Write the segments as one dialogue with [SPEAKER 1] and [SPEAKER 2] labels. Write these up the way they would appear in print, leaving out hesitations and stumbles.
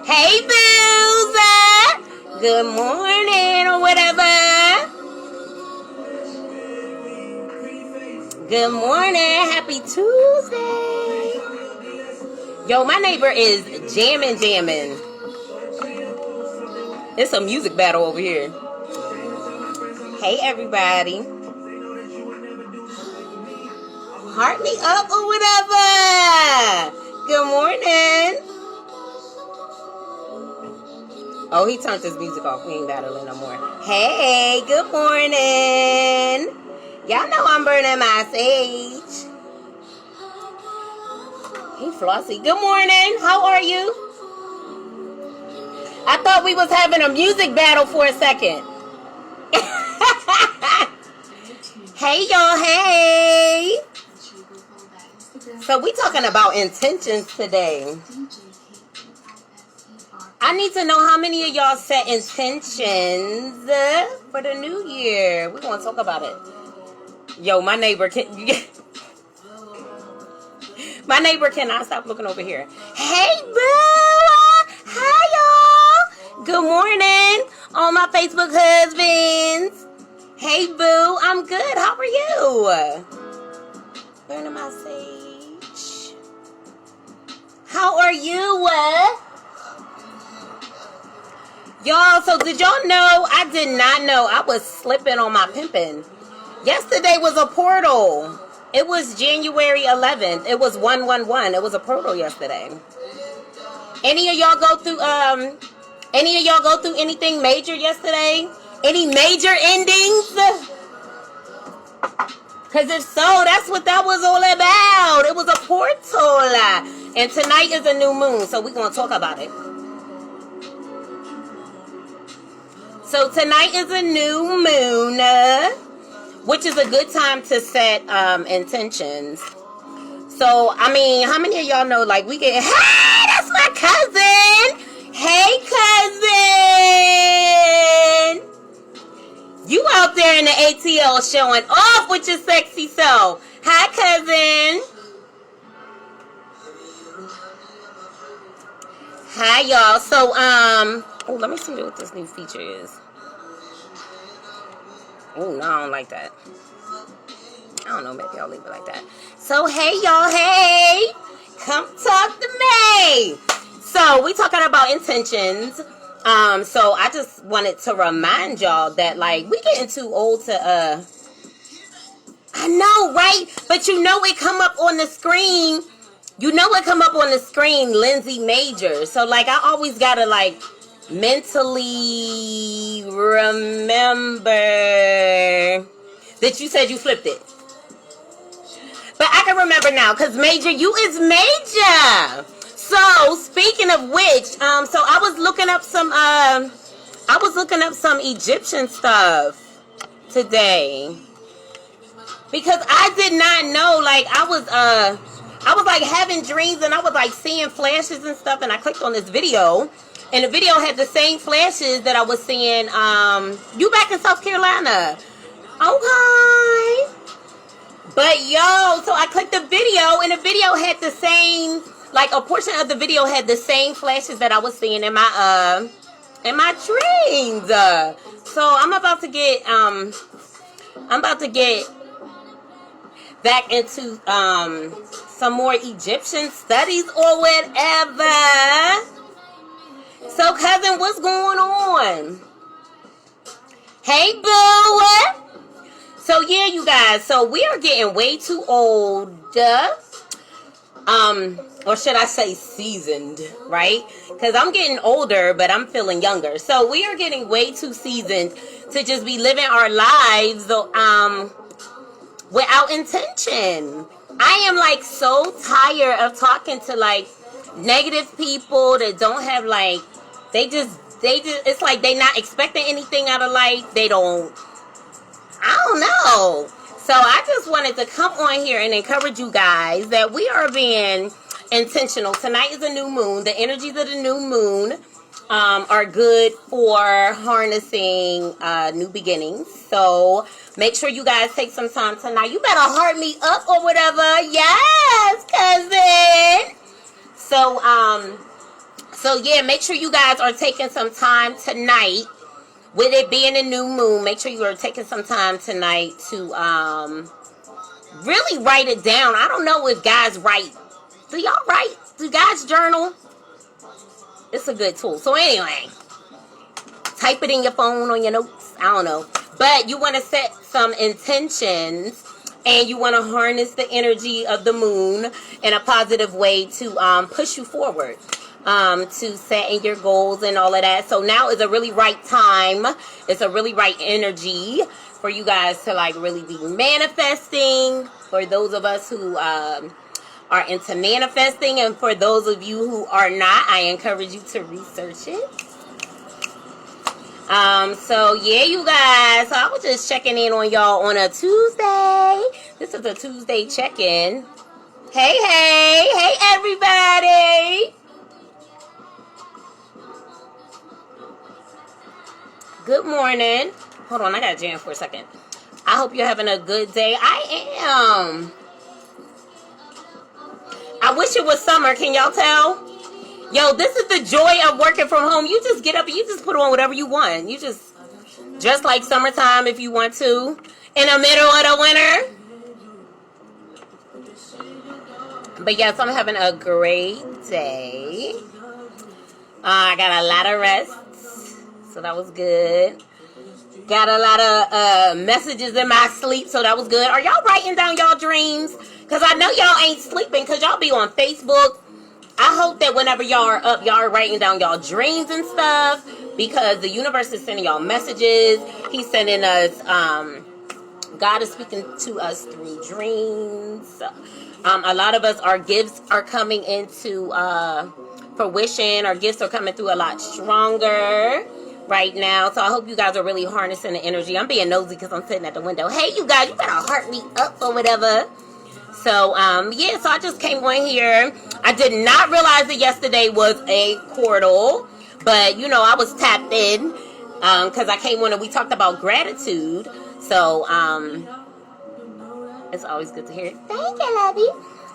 [SPEAKER 1] Hey, Booze. Good morning or whatever. Good morning. Happy Tuesday. Yo, my neighbor is jamming. It's a music battle over here. Hey, everybody. Heart me up or whatever. Good morning. Oh, he turned his music off. We ain't battling no more. Hey, good morning. Y'all know I'm burning my sage. Hey, Flossie. Good morning. How are you? I thought we was having a music battle for a second. Hey, y'all. Hey. So we talking about intentions today. I need to know how many of y'all set intentions for the new year. We're going to talk about it. Yo, my neighbor cannot stop looking over here. Hey, boo! Hi, y'all! Good morning, all my Facebook husbands. Hey, boo! I'm good. How are you? Burning my sage. How are you? Y'all, so did y'all know? I did not know. I was slipping on my pimping. Yesterday was a portal. It was January 11th. It was 111. It was a portal yesterday. Any of y'all go through anything major yesterday? Any major endings? Because if so, that's what that was all about. It was a portal. And tonight is a new moon, so we're going to talk about it. So tonight is a new moon, which is a good time to set intentions. So, I mean, how many of y'all know, like, we get, hey, that's my cousin. Hey, cousin. You out there in the ATL showing off with your sexy self. Hi, cousin. Hi, y'all. So, oh, let me see what this new feature is. Oh, no, I don't like that. I don't know, maybe I'll leave it like that. So, hey, y'all, hey. Come talk to me. So, we talking about intentions. So, I just wanted to remind y'all that, like, we getting too old to, I know, right? But you know it come up on the screen. You know it come up on the screen, Lindsay Major. So, like, I always gotta, like, mentally remember that you said you flipped it. But I can remember now, because Major, you is Major. So, speaking of which, so I was looking up some Egyptian stuff today. Because I did not know, like, I was like having dreams and I was like seeing flashes and stuff, and I clicked on this video. And the video had the same flashes that I was seeing. You back in South Carolina. Okay. But yo, so I clicked the video, and the video had the same, like a portion of the video had the same flashes that I was seeing in my dreams. So I'm about to get back into some more Egyptian studies or whatever. So, cousin, what's going on? Hey, boo. So, yeah, you guys. So, we are getting way too old. Or should I say seasoned, right? Because I'm getting older, but I'm feeling younger. So, we are getting way too seasoned to just be living our lives without intention. I am, like, so tired of talking to, like, negative people that don't have, like, they just, it's like they not expecting anything out of life. I don't know. So I just wanted to come on here and encourage you guys that we are being intentional. Tonight is a new moon. The energies of the new moon are good for harnessing new beginnings. So make sure you guys take some time tonight. You better heart me up or whatever. Yes, cousin. So So yeah, make sure you guys are taking some time tonight. With it being a new moon, make sure you are taking some time tonight to really write it down. I don't know if guys write. Do y'all write? Do guys journal? It's a good tool. So anyway, type it in your phone on your notes. I don't know. But you want to set some intentions, and you want to harness the energy of the moon in a positive way to push you forward. To setting your goals and all of that. So now is a really right time. It's a really right energy for you guys to like really be manifesting. For those of us who are into manifesting, and for those of you who are not, I encourage you to research it. So yeah, you guys. So I was just checking in on y'all on a Tuesday. This is a Tuesday check-in. Hey everybody. Good morning. Hold on, I gotta jam for a second. I hope you're having a good day. I am. I wish it was summer. Can y'all tell? Yo, this is the joy of working from home. You just get up and you just put on whatever you want. You just dress like summertime if you want to. In the middle of the winter. But yes, I'm having a great day. I got a lot of rest. So that was good. Got a lot of messages in my sleep. So that was good. Are y'all writing down y'all dreams? Because I know y'all ain't sleeping because y'all be on Facebook. I hope that whenever y'all are up, y'all are writing down y'all dreams and stuff. Because the universe is sending y'all messages. He's sending us, God is speaking to us through dreams. A lot of us, our gifts are coming into fruition. Our gifts are coming through a lot stronger right now. So I hope you guys are really harnessing the energy. I'm being nosy because I'm sitting at the window. Hey, you guys, you got a heart me up or whatever. So, yeah, so I just came on here. I did not realize that yesterday was a portal. But, you know, I was tapped in because I came on and we talked about gratitude. So, it's always good to hear it. Thank you, lovey.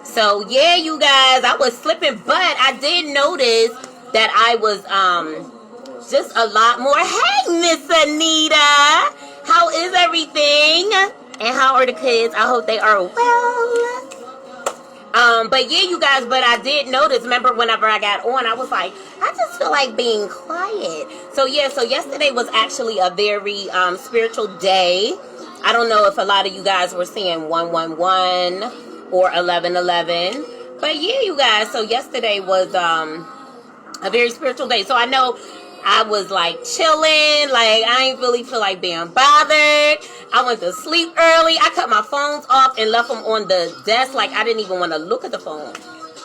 [SPEAKER 1] So, yeah, you guys, I was slipping. But I did notice that I was just a lot more. Hey, Miss Anita. How is everything? And how are the kids? I hope they are well. But yeah, you guys, but I did notice, remember whenever I got on, I was like, I just feel like being quiet. So yeah, so yesterday was actually a very spiritual day. I don't know if a lot of you guys were seeing 111 or 1111. But yeah, you guys, so yesterday was a very spiritual day. So I know I was like chilling, like I ain't really feel like being bothered. I went to sleep early. I cut my phones off and left them on the desk. Like I didn't even want to look at the phone.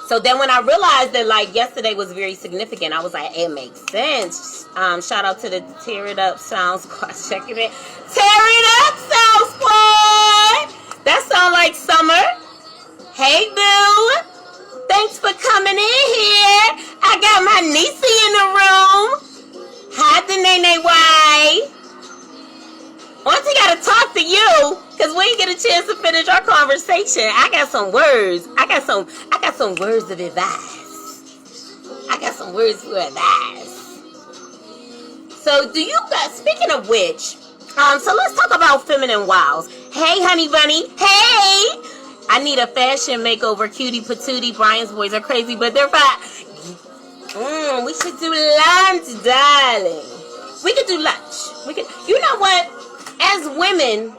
[SPEAKER 1] So then when I realized that like yesterday was very significant, I was like, it makes sense. Shout out to the Tear It Up Sound Squad. Checking it. Tear It Up Sound Squad. That sound like summer. Hey, boo. Thanks for coming in here. I got my niecey in the room. Hi, the Nene Why. Auntie gotta talk to you, cause we didn't get a chance to finish our conversation. I got some words. I got some words of advice. I got some words for advice. So do you guys, speaking of which, so let's talk about feminine wows. Hey, honey bunny. Hey! I need a fashion makeover, cutie patootie. Brian's boys are crazy, but they're fine. We should do lunch, darling. We could do lunch. We could. You know what? As women,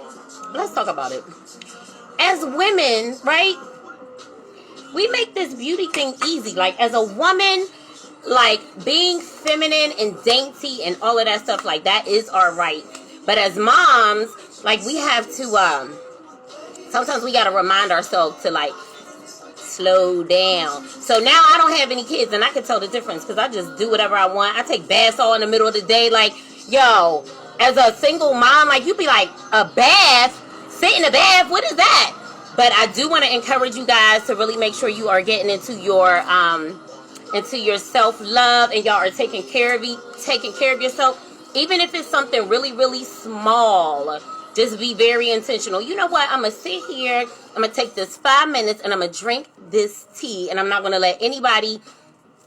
[SPEAKER 1] let's talk about it. As women, right? We make this beauty thing easy. Like as a woman, like being feminine and dainty and all of that stuff, like that is our right. But as moms, like we have to. Sometimes we gotta remind ourselves to like. Slow down. So now I don't have any kids and I can tell the difference because I just do whatever I want. I take baths all in the middle of the day. Like, yo, as a single mom, like you be like, a bath? Sit in a bath? What is that? But I do want to encourage you guys to really make sure you are getting into your self-love and y'all are taking care of yourself. Even if it's something really, really small. Just be very intentional. You know what? I'm going to sit here. I'm going to take this 5 minutes and I'm going to drink this tea. And I'm not going to let anybody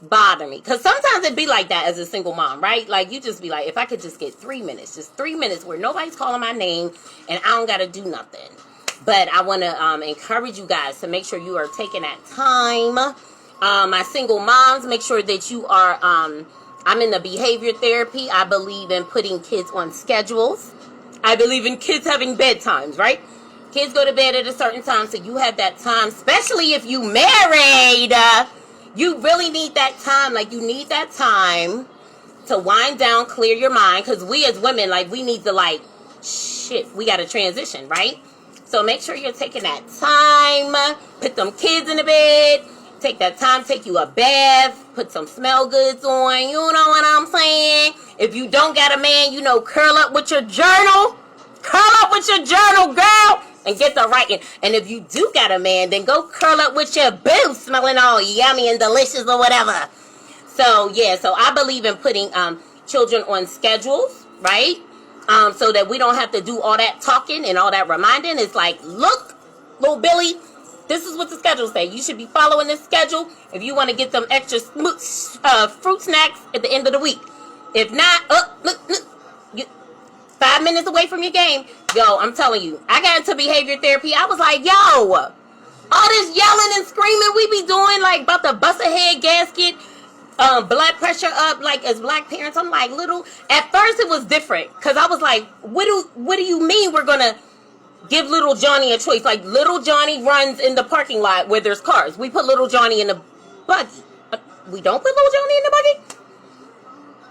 [SPEAKER 1] bother me. Because sometimes it'd be like that as a single mom, right? Like, you just be like, if I could just get 3 minutes, just 3 minutes where nobody's calling my name and I don't got to do nothing. But I want to encourage you guys to make sure you are taking that time. My single moms, make sure that you are, I'm in the behavior therapy. I believe in putting kids on schedules. I believe in kids having bedtimes, right? Kids go to bed at a certain time, so you have that time, especially if you married. You really need that time. Like, you need that time to wind down, clear your mind. Because we as women, like, we need to, like, shit, we got to transition, right? So make sure you're taking that time. Put them kids in the bed. Take that time, take you a bath. Put some smell goods on. You know what I'm saying? If you don't got a man, you know, curl up with your journal. Curl up with your journal, girl. And get the writing. And if you do got a man, then go curl up with your boo, smelling all yummy and delicious or whatever. So, yeah. So, I believe in putting children on schedules, right? So that we don't have to do all that talking and all that reminding. It's like, look, little Billy, this is what the schedule say. You should be following this schedule if you want to get them extra fruit snacks at the end of the week. If not, look, 5 minutes away from your game. Yo, I'm telling you, I got into behavior therapy. I was like, yo, all this yelling and screaming we be doing, like about to bust a head gasket, blood pressure up, like as black parents. I'm like, at first it was different. Because I was like, what do you mean we're going to give little Johnny a choice? Like, little Johnny runs in the parking lot where there's cars. We put little Johnny in the buggy. We don't put little Johnny in the buggy?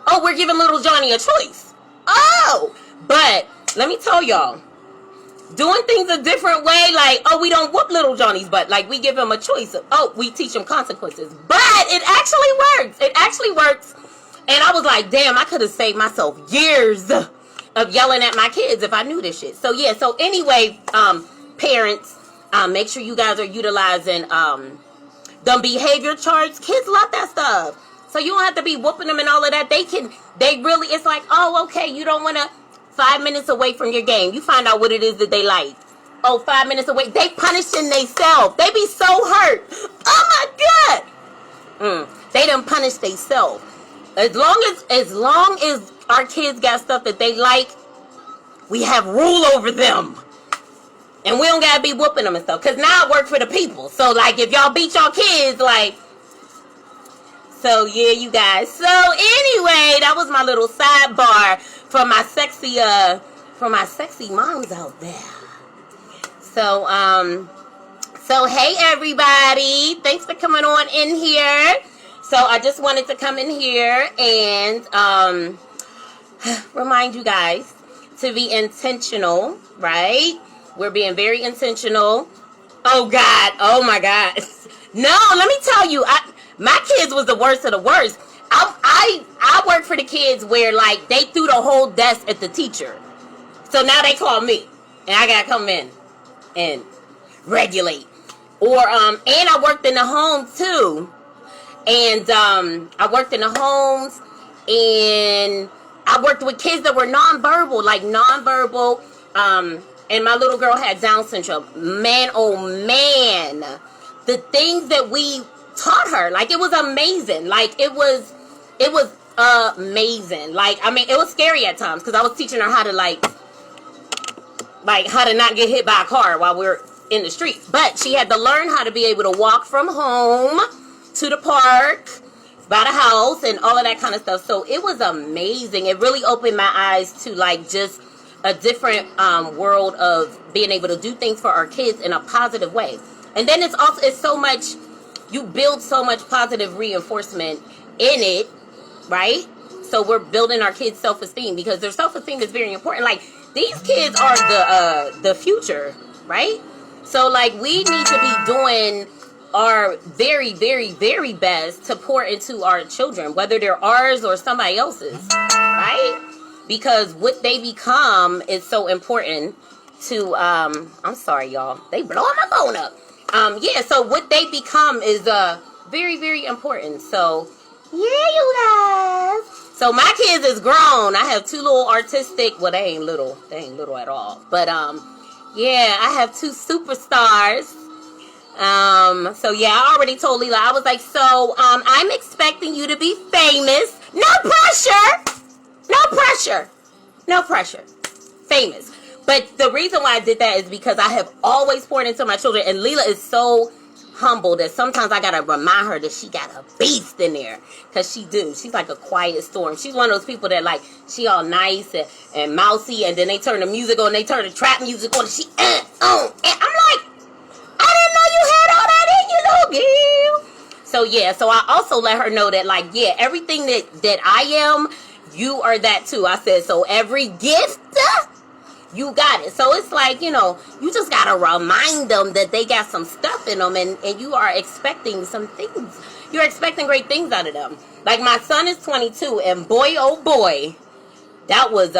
[SPEAKER 1] Oh, we're giving little Johnny a choice. Oh, but let me tell y'all, doing things a different way, like, oh, we don't whoop little Johnny's butt. Like, we give him a choice. We teach him consequences. But it actually works. It actually works. And I was like, damn, I could have saved myself years of yelling at my kids if I knew this shit. So, yeah. So, anyway, parents, make sure you guys are utilizing the behavior charts. Kids love that stuff. So, you don't have to be whooping them and all of that. It's like, oh, okay, you don't want to. 5 minutes away from your game. You find out what it is that they like. Oh, 5 minutes away. They punishing themselves. They be so hurt. Oh my God. They done punish themselves. As long as our kids got stuff that they like, we have rule over them. And we don't gotta be whooping them and stuff. Cause now it works for the people. So like if y'all beat y'all kids, like, so yeah, you guys. So anyway, that was my little sidebar for my sexy moms out there. So hey everybody, thanks for coming on in here. So I just wanted to come in here and remind you guys to be intentional, right? We're being very intentional. Oh God, oh my God. No, let me tell you, my kids was the worst of the worst. I work for the kids where like they threw the whole desk at the teacher. So now they call me and I gotta come in and regulate. Or and I worked in the home too. And I worked in the homes and I worked with kids that were nonverbal, and my little girl had Down syndrome. Man, oh man, the things that we taught her, like it was amazing. Like it was amazing. Like, I mean, it was scary at times because I was teaching her how to like how to not get hit by a car while we're in the streets. But she had to learn how to be able to walk from home to the park, by the house, and all of that kind of stuff. So it was amazing. It really opened my eyes to like just a different world of being able to do things for our kids in a positive way. And then it's so much, you build so much positive reinforcement in it, right? So we're building our kids' self-esteem because their self-esteem is very important. Like, these kids are the future, right? So like we need to be doing our very, very, very best to pour into our children, whether they're ours or somebody else's, right? Because what they become is so important to, I'm sorry, y'all. They blowing my phone up. Yeah, so what they become is very, very important. So, yeah, you guys. So my kids is grown. I have two little artistic, well, they ain't little at all. But, yeah, I have two superstars. So yeah, I already told Leela. I was like, so I'm expecting you to be famous. No pressure. No pressure. No pressure. Famous. But the reason why I did that is because I have always poured into my children, and Leela is so humble that sometimes I gotta remind her that she got a beast in there, because she do. She's like a quiet storm. She's one of those people that like, she all nice and mousy, and then they turn the music on, they turn the trap music on, and she and I'm like, I didn't know you had all that in you, little girl. So yeah, so I also let her know that, like, yeah, everything that I am, you are that too. I said, so every gift, you got it. So it's like, you know, you just got to remind them that they got some stuff in them, and you are expecting some things. You're expecting great things out of them. Like, my son is 22, and boy, oh boy, that was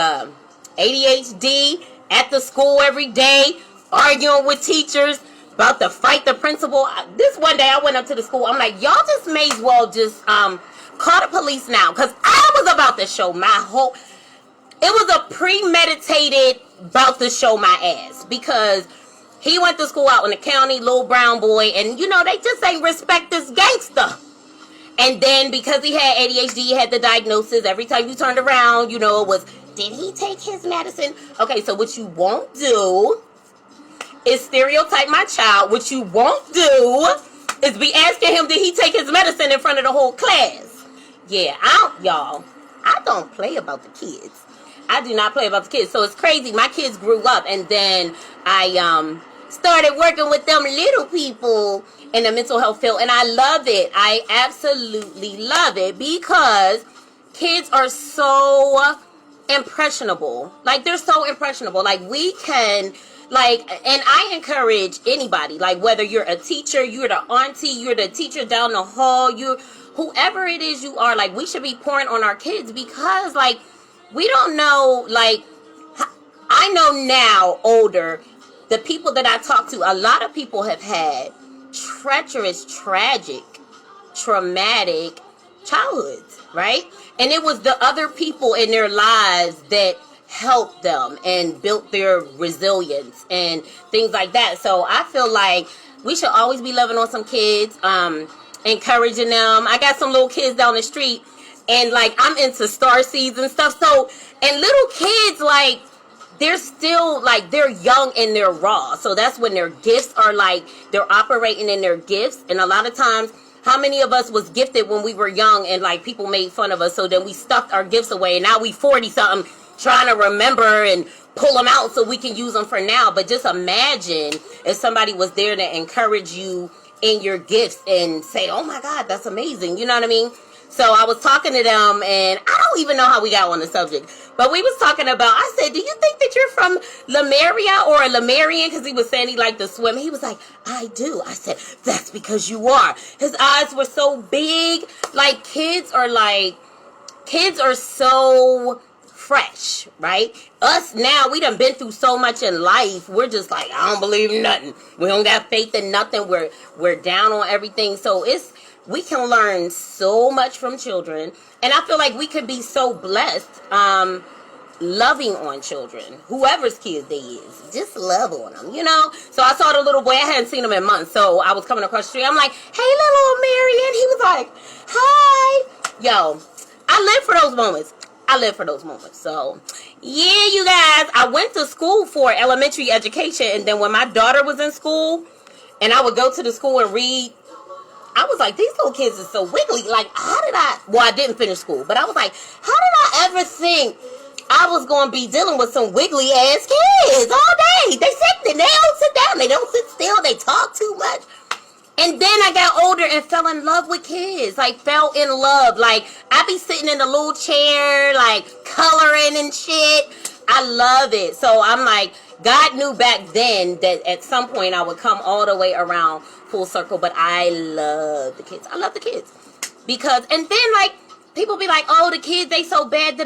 [SPEAKER 1] ADHD at the school every day, arguing with teachers, about to fight the principal. This one day I went up to the school. I'm like, y'all just may as well just call the police now, because I was about to show my whole... It was a premeditated about to show my ass, because he went to school out in the county, little brown boy, and you know, they just ain't respect this gangster. And then because he had ADHD, he had the diagnosis. Every time you turned around, you know, it was, did he take his medicine? Okay, so what you won't do is stereotype my child. What you won't do is be asking him, did he take his medicine in front of the whole class? Yeah, y'all, I don't play about the kids. I do not play about the kids. So it's crazy. My kids grew up, and then I started working with them little people in the mental health field, and I love it. I absolutely love it, because kids are so impressionable. Like, they're so impressionable. Like, we can, like, and I encourage anybody, like, whether you're a teacher, you're the auntie, you're the teacher down the hall, whoever it is you are, like, we should be pouring on our kids, because, like, we don't know, like, I know now, older, the people that I talk to, a lot of people have had treacherous, tragic, traumatic childhoods, right? And it was the other people in their lives that helped them and built their resilience and things like that. So I feel like we should always be loving on some kids, encouraging them. I got some little kids down the street, and like, I'm into star seeds and stuff. So, and little kids, like, they're still, like, they're young and they're raw. So that's when their gifts are, like, they're operating in their gifts. And a lot of times, how many of us was gifted when we were young and, like, people made fun of us? So then we stuffed our gifts away, and now we 40-something trying to remember and pull them out so we can use them for now. But just imagine if somebody was there to encourage you in your gifts and say, oh my God, that's amazing. You know what I mean? So I was talking to them, and I don't even know how we got on the subject, but we was talking about, I said, do you think that you're from Lemuria or a Lemurian? Because he was saying he liked to swim. He was like, I do. I said, that's because you are. His eyes were so big. Like, kids are so fresh, right? Us now, we done been through so much in life. We're just like, I don't believe nothing. We don't got faith in nothing. We're down on everything. So we can learn so much from children. And I feel like we could be so blessed loving on children. Whoever's kids they is. Just love on them, you know? So I saw the little boy. I hadn't seen him in months. So I was coming across the street. I'm like, hey, little Marion. He was like, hi. Yo, I live for those moments. So, yeah, you guys. I went to school for elementary education. And then when my daughter was in school, and I would go to the school and read, I was like, these little kids are so wiggly. Like, I didn't finish school, but I was like, how did I ever think I was going to be dealing with some wiggly ass kids all day? They don't sit down. They don't sit still. They talk too much. And then I got older and fell in love with kids. Like, fell in love. Like, I be sitting in a little chair, like, coloring and shit. I love it. So I'm like, God knew back then that at some point I would come all the way around full circle, but I love the kids. I love the kids. Because, and then, like, people be like, oh, the kids, they so bad.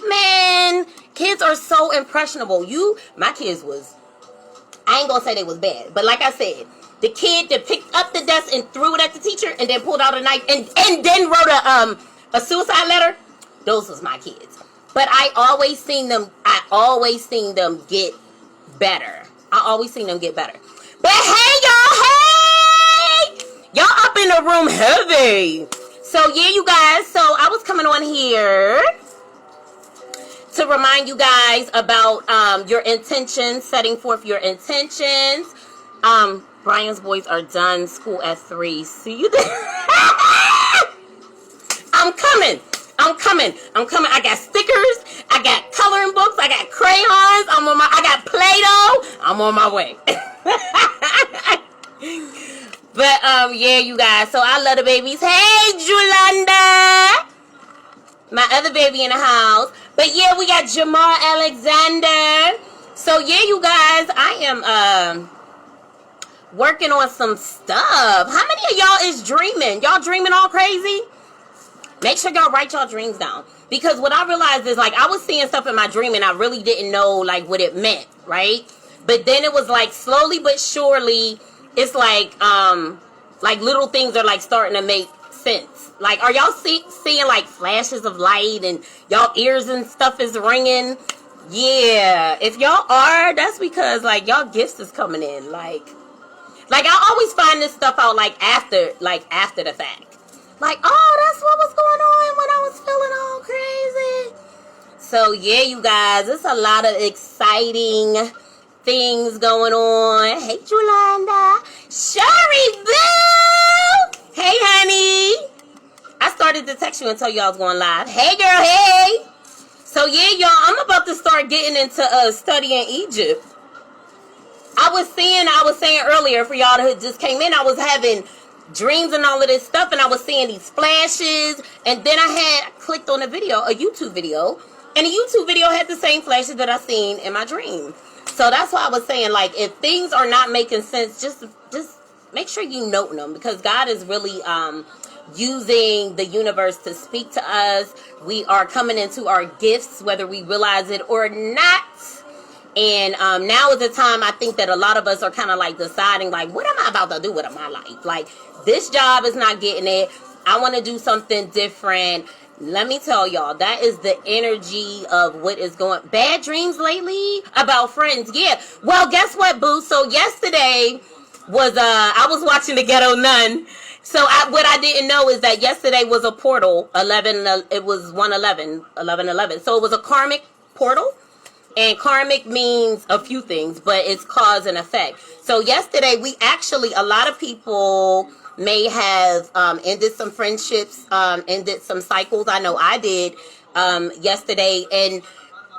[SPEAKER 1] Man, kids are so impressionable. My kids was, I ain't gonna say they was bad, but like I said, the kid that picked up the desk and threw it at the teacher and then pulled out a knife and then wrote a suicide letter, those was my kids. But I always seen them get better. But hey, y'all, hey! up in the room heavy. So yeah, you guys, so I was coming on here to remind you guys about your intentions, setting forth your intentions. Brian's boys are done school at 3. See you there. I'm coming. I got stickers. I got coloring books. I got crayons. I got Play-Doh. I'm on my way. But yeah, you guys. So I love the babies. Hey, Julanda, my other baby in the house. But yeah, we got Jamar Alexander. So yeah, you guys, I am working on some stuff. How many of y'all is dreaming? Y'all dreaming all crazy? Make sure y'all write y'all dreams down. Because what I realized is, like, I was seeing stuff in my dream and I really didn't know, like, what it meant, right? But then it was, like, slowly but surely, it's like little things are, like, starting to make sense. Like, are y'all seeing, like, flashes of light and y'all ears and stuff is ringing? Yeah. If y'all are, that's because, like, y'all gifts is coming in. Like, I always find this stuff out, like, after the fact. Like, oh, that's what was going on when I was feeling all crazy. So, yeah, you guys, it's a lot of exciting things going on. Hey, Julanda. Shari Boo. Hey, honey. I started to text you and tell you I was going live. Hey, girl, hey. So, yeah, y'all, I'm about to start getting into studying Egypt. I was saying earlier, for y'all who just came in, I was having dreams and all of this stuff, and I was seeing these flashes, and then I clicked on a YouTube video, and the YouTube video had the same flashes that I seen in my dream. So that's why I was saying, like, if things are not making sense, just make sure you note them, because God is really using the universe to speak to us. We are coming into our gifts, whether we realize it or not. And now is the time, I think, that a lot of us are kind of like deciding, like, what am I about to do with my life? Like, this job is not getting it. I want to do something different. Let me tell y'all, that is the energy of what is going. Bad dreams lately about friends. Yeah. Well, guess what, boo? So yesterday was I was watching The Ghetto Nun. So what I didn't know is that yesterday was a portal. It was 11/11. So it was a karmic portal. And karmic means a few things, but it's cause and effect. So yesterday, a lot of people may have ended some friendships, ended some cycles. I know I did yesterday. And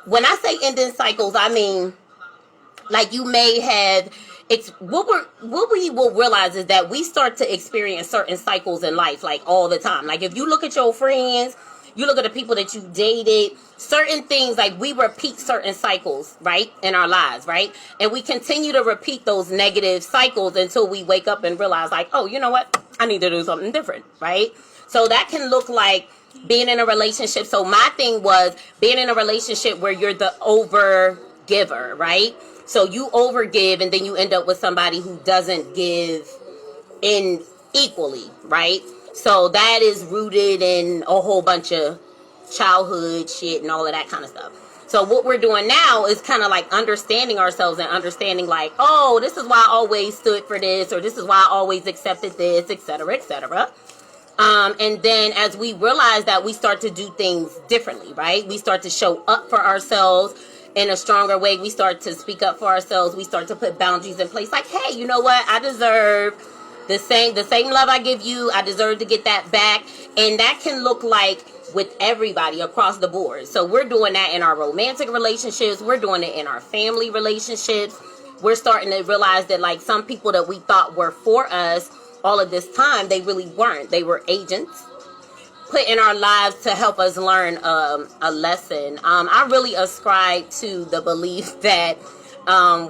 [SPEAKER 1] when I say ending cycles, I mean, like, you may have, what we will realize is that we start to experience certain cycles in life, like, all the time. Like, if you look at your friends, you look at the people that you dated, certain things, like, we repeat certain cycles, right, in our lives, right? And we continue to repeat those negative cycles until we wake up and realize, like, oh, you know what? I need to do something different, right? So that can look like being in a relationship. So my thing was being in a relationship where you're the over giver, right? So you overgive, and then you end up with somebody who doesn't give in equally, right? So that is rooted in a whole bunch of childhood shit and all of that kind of stuff. So what we're doing now is kind of like understanding ourselves and understanding, like, oh, this is why I always stood for this, or this is why I always accepted this, etc., etc. And then as we realize that, we start to do things differently, right? We start to show up for ourselves in a stronger way. We start to speak up for ourselves. We start to put boundaries in place, like, hey, you know what? I deserve the same love I give you. I deserve to get that back. And that can look like with everybody across the board. So we're doing that in our romantic relationships. We're doing it in our family relationships. We're starting to realize that, like, some people that we thought were for us all of this time, they really weren't. They were agents put in our lives to help us learn a lesson. I really ascribe to the belief that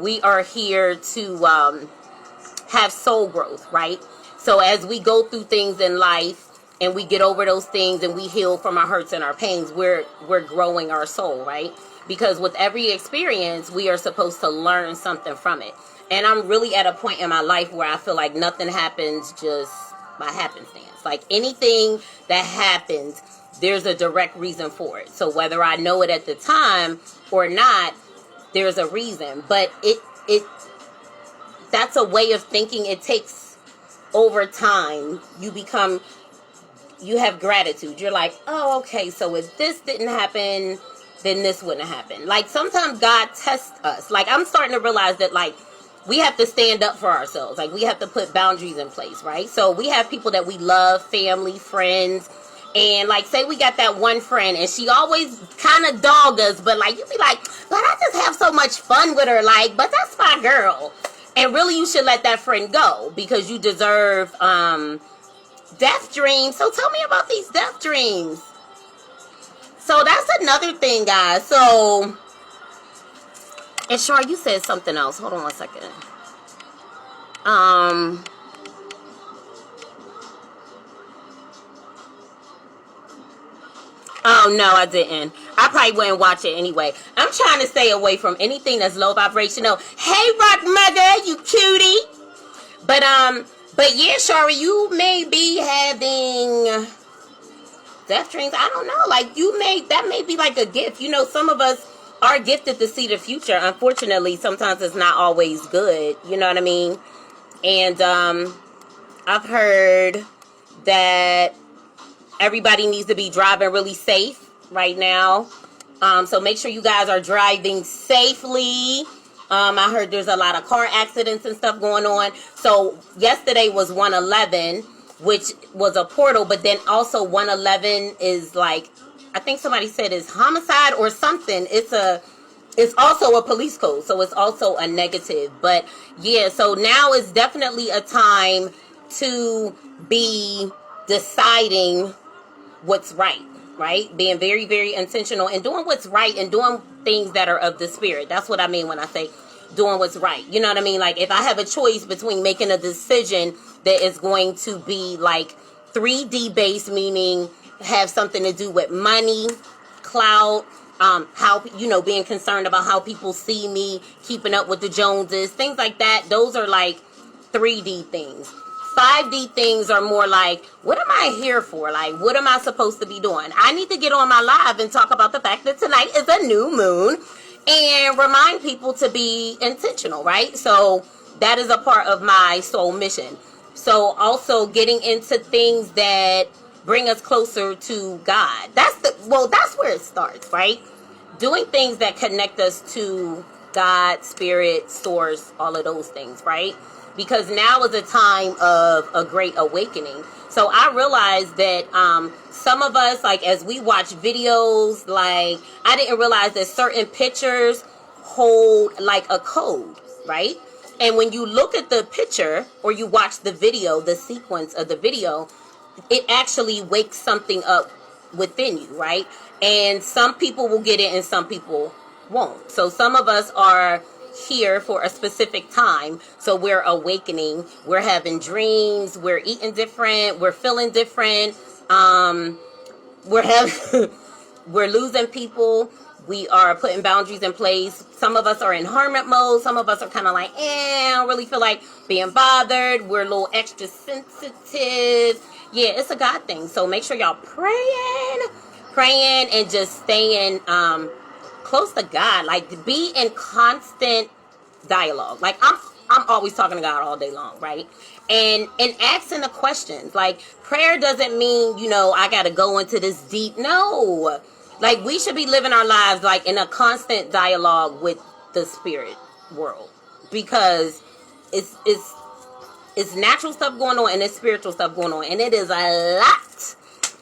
[SPEAKER 1] we are here to have soul growth, right? So as we go through things in life and we get over those things and we heal from our hurts and our pains, we're growing our soul, right? Because with every experience, we are supposed to learn something from it. And I'm really at a point in my life where I feel like nothing happens just by happenstance. Like, anything that happens, there's a direct reason for it. So whether I know it at the time or not, there's a reason. But that's a way of thinking. It takes over time, you have gratitude. You're like, oh, okay, so if this didn't happen, then this wouldn't happen. Like, sometimes God tests us. Like, I'm starting to realize that, like, we have to stand up for ourselves. Like, we have to put boundaries in place, right? So we have people that we love, family, friends, and, like, say we got that one friend, and she always kind of dog us, but, like, you be like, but I just have so much fun with her, like, but that's my girl. And really, you should let that friend go, because you deserve, death dreams. So tell me about these death dreams. So that's another thing, guys. So, and Shar, you said something else. Hold on one second. Oh, no, I didn't. I probably wouldn't watch it anyway. I'm trying to stay away from anything that's low vibrational. Hey, Rock Mother, you cutie. But yeah, Shari, you may be having death dreams. I don't know. Like, that may be like a gift. You know, some of us are gifted to see the future. Unfortunately, sometimes it's not always good. You know what I mean? And I've heard that everybody needs to be driving really safe right now. So make sure you guys are driving safely. I heard there's a lot of car accidents and stuff going on. So yesterday was 111, which was a portal, but then also 111 is like, I think somebody said is homicide or something. It's also a police code, so it's also a negative. But yeah, so now is definitely a time to be deciding what's right? Being very, very intentional and doing what's right and doing things that are of the spirit. That's what I mean when I say doing what's right. You know what I mean? Like, if I have a choice between making a decision that is going to be like 3D based, meaning have something to do with money, clout, how, you know, being concerned about how people see me, keeping up with the Joneses, things like that. Those are like 3D things. 5D things are more like, what am I here for? Like, what am I supposed to be doing? I need to get on my live and talk about the fact that tonight is a new moon and remind people to be intentional, right? So that is a part of my soul mission. So also getting into things that bring us closer to God. That's where it starts, right? Doing things that connect us to God, spirit, source, all of those things, right? Because now is a time of a great awakening. So I realized that some of us, like, as we watch videos, like, I didn't realize that certain pictures hold like a code, right? And when you look at the picture or you watch the video, the sequence of the video, it actually wakes something up within you, right? And some people will get it and some people won't. So some of us are here for a specific time, so we're awakening, we're having dreams, we're eating different, we're feeling different, we're losing people, we are putting boundaries in place. Some of us are in hermit mode, some of us are kind of like, I don't really feel like being bothered, we're a little extra sensitive. Yeah, it's a God thing. So make sure y'all praying and just staying close to God. Like, be in constant dialogue. Like, I'm always talking to God all day long, right? And asking the questions. Like, prayer doesn't mean, you know, I gotta go into this deep. No. Like, we should be living our lives like in a constant dialogue with the spirit world, because it's natural stuff going on and it's spiritual stuff going on, and it is a lot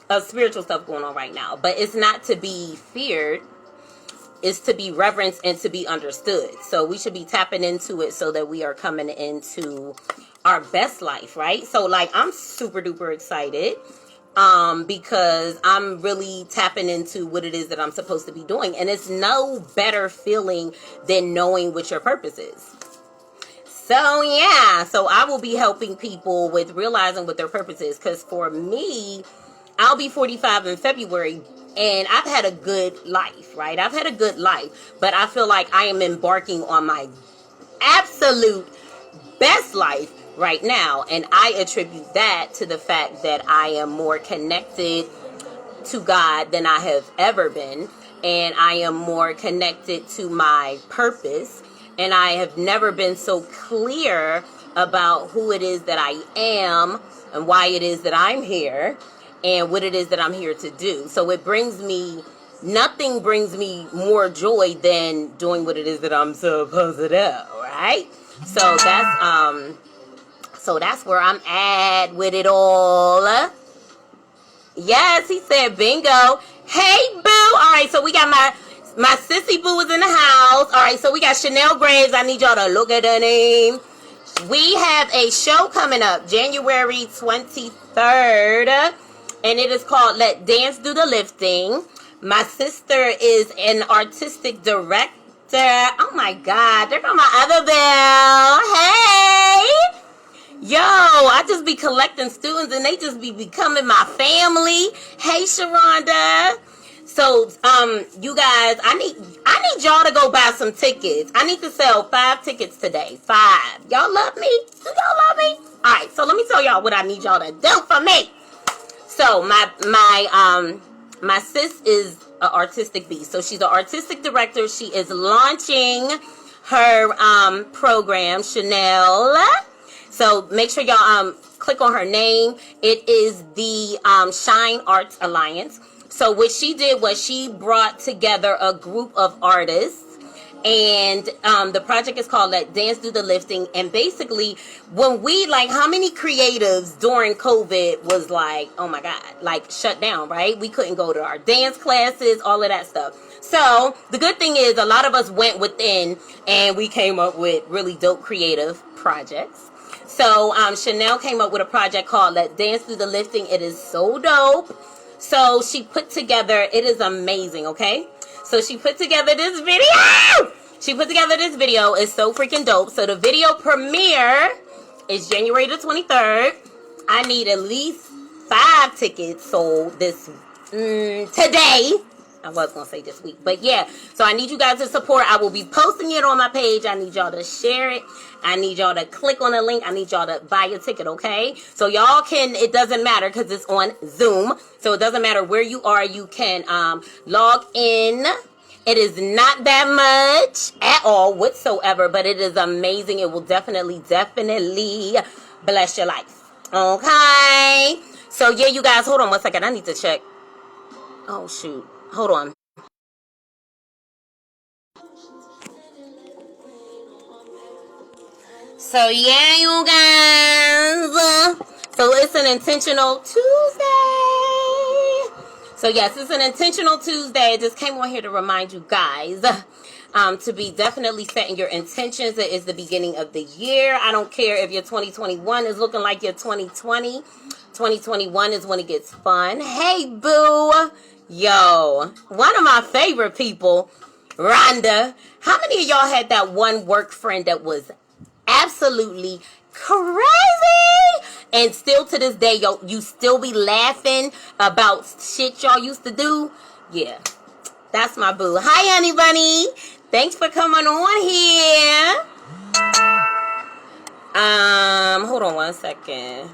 [SPEAKER 1] of spiritual stuff going on right now. But it's not to be feared. It's to be reverenced and to be understood. So we should be tapping into it so that we are coming into our best life, right? So, like, I'm super duper excited because I'm really tapping into what it is that I'm supposed to be doing. And it's no better feeling than knowing what your purpose is. So, yeah. So I will be helping people with realizing what their purpose is. Because for me, I'll be 45 in February. And I've had a good life, right? I've had a good life. But I feel like I am embarking on my absolute best life right now. And I attribute that to the fact that I am more connected to God than I have ever been. And I am more connected to my purpose. And I have never been so clear about who it is that I am and why it is that I'm here and what it is that I'm here to do. So it brings me, nothing brings me more joy than doing what it is that I'm supposed to do, right? So that's where I'm at with it all. Yes, he said bingo. Hey, boo. All right, so we got my sissy boo is in the house. All right, so we got Chanel Graves. I need y'all to look at her name. We have a show coming up January 23rd, and it is called Let Dance Do the Lifting. My sister is an artistic director. Oh, my God. They're on my other bell. Hey. Yo, I just be collecting students and they just be becoming my family. Hey, Sharonda. So, you guys, I need y'all to go buy some tickets. I need to sell 5 tickets today. 5. Y'all love me? Do y'all love me? All right, so let me tell y'all what I need y'all to do for me. So, my sis is an artistic beast. So, she's an artistic director. She is launching her program, Chanel. So make sure y'all click on her name. It is the Shine Arts Alliance. So what she did was she brought together a group of artists, and the project is called Let Dance Do the Lifting. And basically, when we, like, how many creatives during COVID was like, oh my God, like shut down, right? We couldn't go to our dance classes, all of that stuff. So the good thing is a lot of us went within and we came up with really dope creative projects. So Chanel came up with a project called Let Dance Do the Lifting. It is so dope. So she put together, it is amazing, okay? So she put together this video. It's so freaking dope. So the video premiere is January the 23rd. I need at least 5 tickets sold this today. I was going to say this week, but yeah. So I need you guys to support. I will be posting it on my page. I need y'all to share it. I need y'all to click on the link. I need y'all to buy a ticket, okay? So y'all can, it doesn't matter because it's on Zoom. So it doesn't matter where you are. You can log in. It is not that much at all whatsoever, but it is amazing. It will definitely bless your life, okay? So yeah, you guys, hold on 1 second. I need to check. Oh, shoot. Hold on. So yeah, you guys. So it's an intentional Tuesday. So yes, it's an intentional Tuesday. I just came on here to remind you guys to be definitely setting your intentions. It is the beginning of the year. I don't care if your 2021 is looking like your 2020. 2021 is when it gets fun. Hey, boo. Yo, one of my favorite people, Rhonda. How many of y'all had that one work friend that was absolutely crazy? And still to this day, yo, you still be laughing about shit y'all used to do? Yeah, that's my boo. Hi, honey bunny. Thanks for coming on here. Hold on 1 second.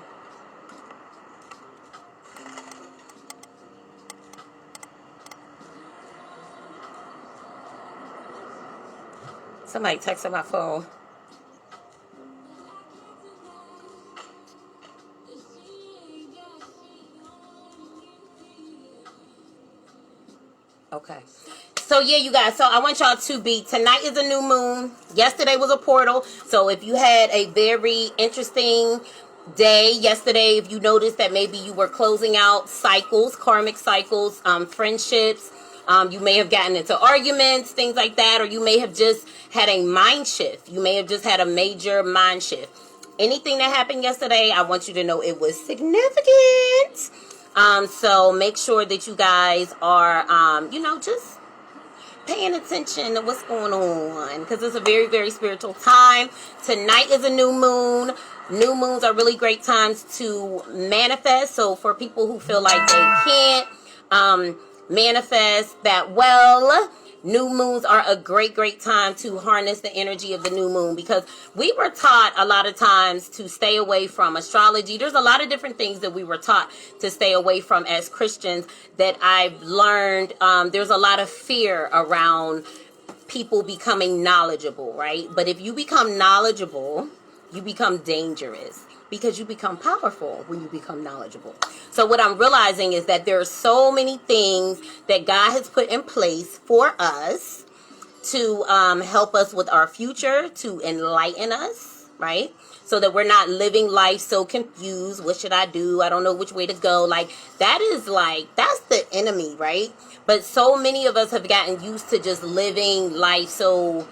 [SPEAKER 1] Somebody texted my phone. Okay. So yeah, you guys. So I want y'all to be, tonight is a new moon. Yesterday was a portal. So if you had a very interesting day yesterday, if you noticed that maybe you were closing out cycles, karmic cycles, friendships, you may have gotten into arguments, things like that, or you may have just had a mind shift. You may have just had a major mind shift. Anything that happened yesterday, I want you to know it was significant. So make sure that you guys are, just paying attention to what's going on, because it's a very, very spiritual time. Tonight is a new moon. New moons are really great times to manifest. So for people who feel like they can't manifest that well, new moons are a great, great time to harness the energy of the new moon, because we were taught a lot of times to stay away from astrology. There's a lot of different things that we were taught to stay away from as Christians that I've learned. There's a lot of fear around people becoming knowledgeable, right? But if you become knowledgeable, You become dangerous because you become powerful when you become knowledgeable. So what I'm realizing is that there are so many things that God has put in place for us to help us with our future, to enlighten us, right? So that we're not living life so confused. What should I do? I don't know which way to go. Like, that's the enemy, right? But so many of us have gotten used to just living life so,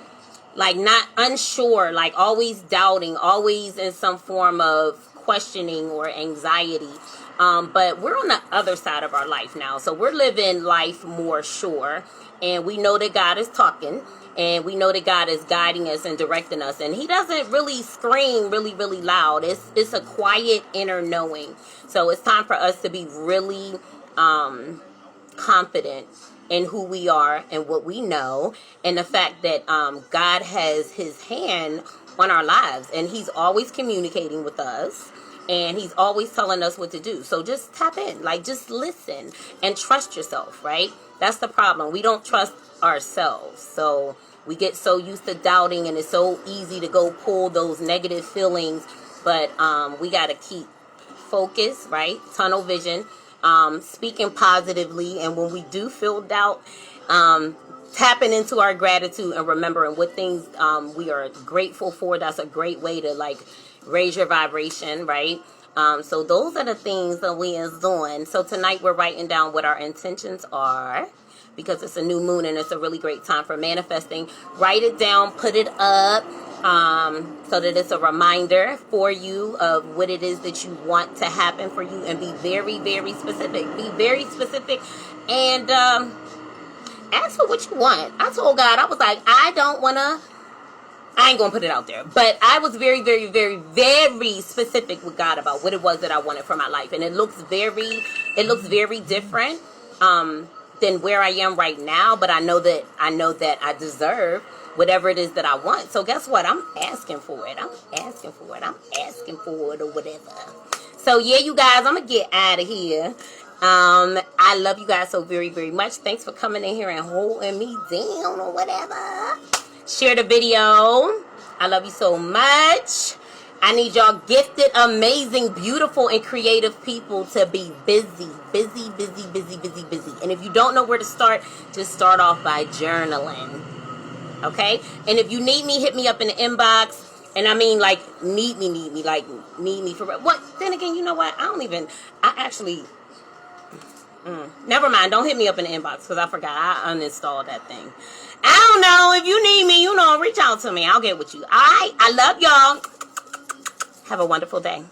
[SPEAKER 1] like, not unsure, like always doubting, always in some form of questioning or anxiety. But we're on the other side of our life now. So we're living life more sure. And we know that God is talking. And we know that God is guiding us and directing us. And he doesn't really scream really, really loud. It's a quiet inner knowing. So it's time for us to be really confident in who we are and what we know. And the fact that God has his hand on our lives. And he's always communicating with us. And he's always telling us what to do. So just tap in. Like, just listen and trust yourself, right? That's the problem. We don't trust ourselves. So we get so used to doubting, and it's so easy to go pull those negative feelings. But we got to keep focus, right? Tunnel vision, speaking positively. And when we do feel doubt, tapping into our gratitude and remembering what things we are grateful for. That's a great way to, like, raise your vibration, right? So those are the things that we is doing. So tonight we're writing down what our intentions are, because it's a new moon and it's a really great time for manifesting. Write it down, put it up, so that it's a reminder for you of what it is that you want to happen for you, and be very, very specific. Be very specific, and ask for what you want. I told God, I was like, I ain't gonna put it out there, but I was very, very, very, very specific with God about what it was that I wanted for my life. And it looks very different than where I am right now, but I know that I deserve whatever it is that I want. So guess what? I'm asking for it. I'm asking for it, or whatever. So yeah, you guys, I'm gonna get out of here. I love you guys so very, very much. Thanks for coming in here and holding me down or whatever. Share the video. I love you so much. I need y'all gifted, amazing, beautiful, and creative people to be busy. And if you don't know where to start, just start off by journaling. Okay? And if you need me, hit me up in the inbox. And I mean, like, need me for what? Then again, you know what? Never mind. Don't hit me up in the inbox, because I forgot. I uninstalled that thing. I don't know. If you need me, reach out to me. I'll get with you. All right. I love y'all. Have a wonderful day.